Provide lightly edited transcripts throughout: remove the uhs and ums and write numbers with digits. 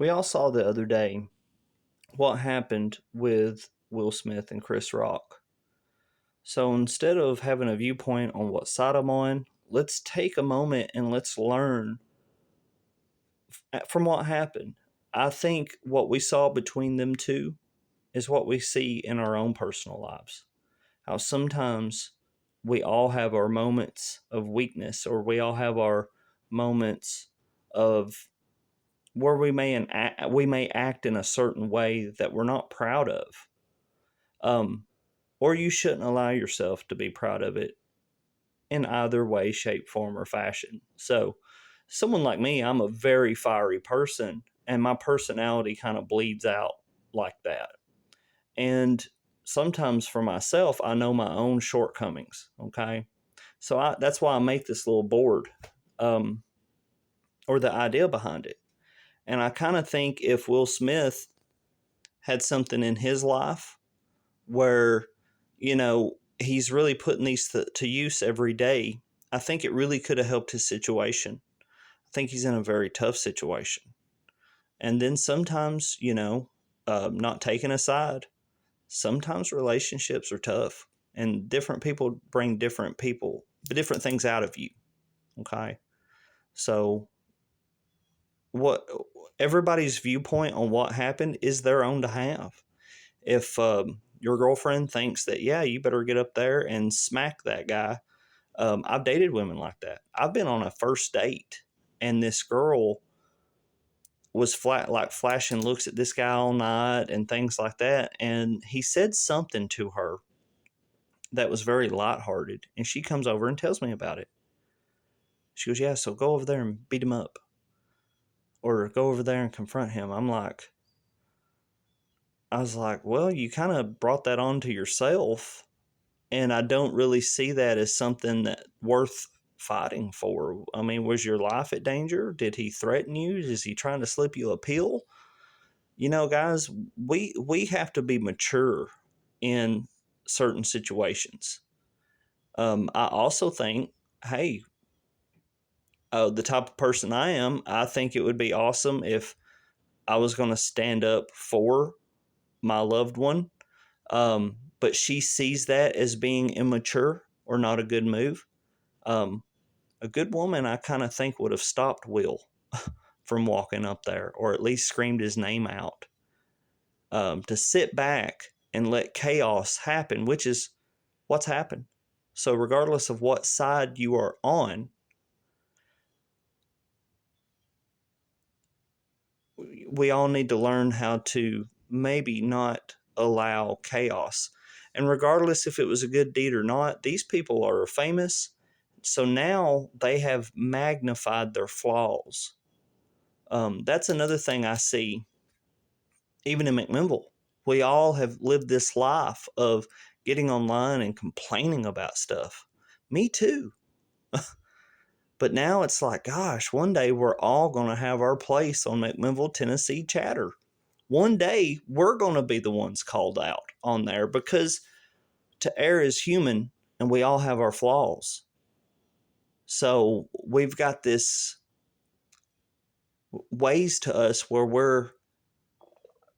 We all saw the other day what happened with Will Smith and Chris Rock. So instead of having a viewpoint on what side I'm on, let's take a moment and let's learn from what happened. I think what we saw between them two is what we see in our own personal lives. How sometimes we all have our moments of weakness, or we all have our moments of where we may act in a certain way that we're not proud of, um, or you shouldn't allow yourself to be proud of it in either way, shape, form, or fashion. So, someone like me, I'm a very fiery person, and my personality kind of bleeds out like that. And sometimes for myself, I know my own shortcomings. Okay, so that's why I make this little board, um, or the idea behind it. And I kind of think if Will Smith had something in his life where, he's really putting these to use every day, I think it really could have helped his situation. I think he's in a very tough situation. And then sometimes, not taking a side, sometimes relationships are tough, and different people bring different things out of you. Okay. So, what everybody's viewpoint on what happened is their own to have. If your girlfriend thinks that, yeah, you better get up there and smack that guy. I've dated women like that. I've been on a first date, and this girl was flashing looks at this guy all night and things like that. And he said something to her that was very lighthearted. And she comes over and tells me about it. She goes, yeah, so go over there and beat him up, or go over there and confront him. I was like, well, you kind of brought that on to yourself. And I don't really see that as something that worth fighting for. I mean, was your life at danger? Did he threaten you? Is he trying to slip you a pill? Guys, we have to be mature in certain situations. I also think, hey, the type of person I am, I think it would be awesome if I was going to stand up for my loved one, but she sees that as being immature or not a good move. Um, a good woman, I kind of think, would have stopped Will from walking up there, or at least screamed his name out. To sit back and let chaos happen, which is what's happened. So, regardless of what side you are on, we all need to learn how to maybe not allow chaos. And regardless if it was a good deed or not, these people are famous. So now they have magnified their flaws. That's another thing I see, even in McMinnville. We all have lived this life of getting online and complaining about stuff. Me too. But now it's like, gosh, one day we're all going to have our place on McMinnville, Tennessee chatter. One day we're going to be the ones called out on there, because to err is human and we all have our flaws. So we've got this ways to us where we're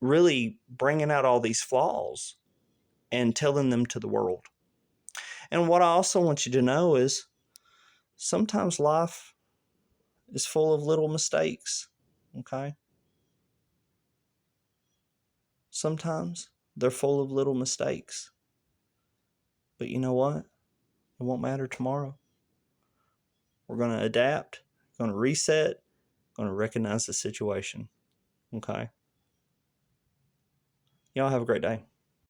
really bringing out all these flaws and telling them to the world. And what I also want you to know is sometimes life is full of little mistakes. Okay? Sometimes they're full of little mistakes. But you know what? It won't matter tomorrow. We're going to adapt, going to reset, going to recognize the situation. Okay? Y'all have a great day.